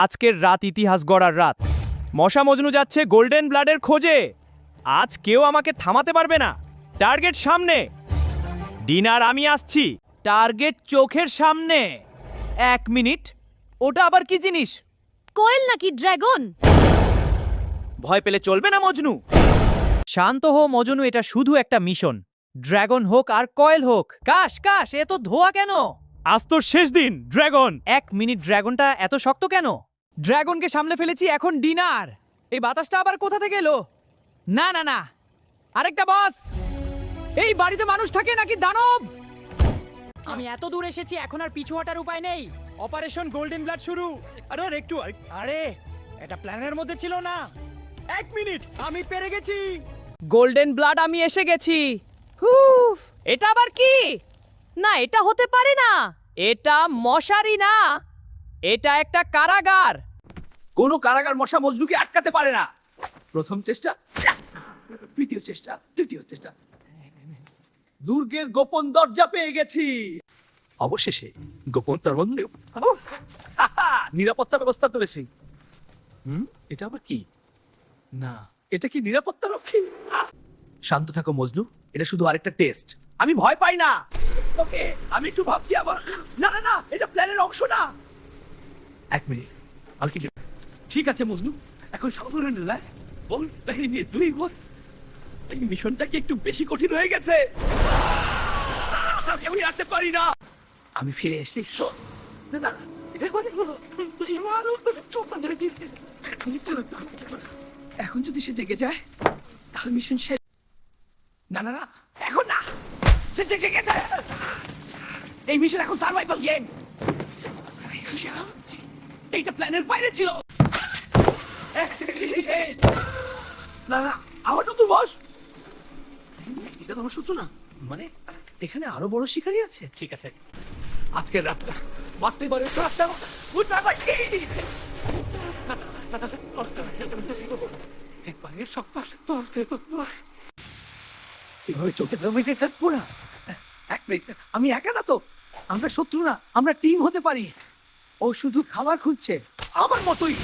আজকের রাত ইতিহাস গড়ার রাত। মশা মজনু যাচ্ছে গোল্ডেন ব্লাডের খোঁজে। আজ কেউ আমাকে থামাতে পারবে না। টার্গেট সামনে। ডিনার আমি আসছি। টার্গেট চোখের সামনে। 1 মিনিট, ওটা আবার কি জিনিস? কোয়েল নাকি ড্রাগন? ভয় পেলে চলবে না মজনু। শান্ত হো মজনু, এটা শুধু একটা মিশন। ড্রাগন হোক আর কয়েল হোক। কাশ কাশ, এ তো ধোয়া কেন? আজ তোর শেষ দিন ড্রাগন। 1 মিনিট, ড্রাগনটা এত শক্ত কেন? ড্রাগনকে সামলে ফেলেছি, এখন ডিনার। এই বাতাসটা আবার কোথা থেকে এলো? না না না, আরেকটা বস। এই বাড়িতে মানুষ থাকে নাকি দানব? আমি এত দূর এসেছি, এখন আর পিছু হটার উপায় নেই। অপারেশন গোল্ডেন ব্লাড শুরু। আরে একটু, আরে এটা প্ল্যানের মধ্যে ছিল না। 1 মিনিট, আমি পেরে গেছি। গোল্ডেন ব্লাড, আমি এসে গেছি। হুফ, এটা আবার কি? না, এটা হতে পারে না। এটা মশারি না, এটা একটা কারাগার। কোনো কারাগার মশা মজনুকে আটকাতে পারে না। প্রথম চেষ্টা, দ্বিতীয় চেষ্টা, তৃতীয় চেষ্টা। দুর্গের গোপন দরজা পেয়ে গেছি। অবশেষে গোপন দরজা। নিরাপত্তা ব্যবস্থা তুলেছি। এটা আবার কি? না, এটা কি নিরাপত্তা রক্ষী? শান্ত থাকো মজনু, এটা শুধু আরেকটা টেস্ট। আমি ভয় পাই না। ওকে, আমি একটু ভাবছি আবার। না না না, এটা প্ল্যানের অংশ না। 1 মিনিট, আর কি? ঠিক আছে মজনু, এখন সাবধানে নিলাম। বল বাহিনী নিয়ে 2 বল। এই মিশনটা কি একটু বেশি কঠিন হয়ে গেছে? আমি আটতে পারি না। আমি ফিরে এসেছি। শোন না না, এটা করে বলো। তুই মারো, চোখ বন্ধ করে দিস। এখন যদি সে জেগে যায় তাহলে মিশন শেষ। না না না, এখন না। সে জেগে গেছে। এই মিশন এখন সার্ভাইভাল গেম। এইটা প্ল্যানের বাইরে ছিল। না না, আমার নতুন বস। এটা তোমার সূত্র না? মানে এখানে আরো বড় শিকারী আছে। ঠিক আছে, আজকের রাতটা বাঁচতে পারে তো রাতটা। একবারে সব পাশে এভাবে চোখে জমিতে থাকবো না। 1 মিনিট, আমি একা না তো। আমরা শত্রু না, আমরা টিম হতে পারি। ও শুধু খাবার খুঁজছে, আমার মতোই।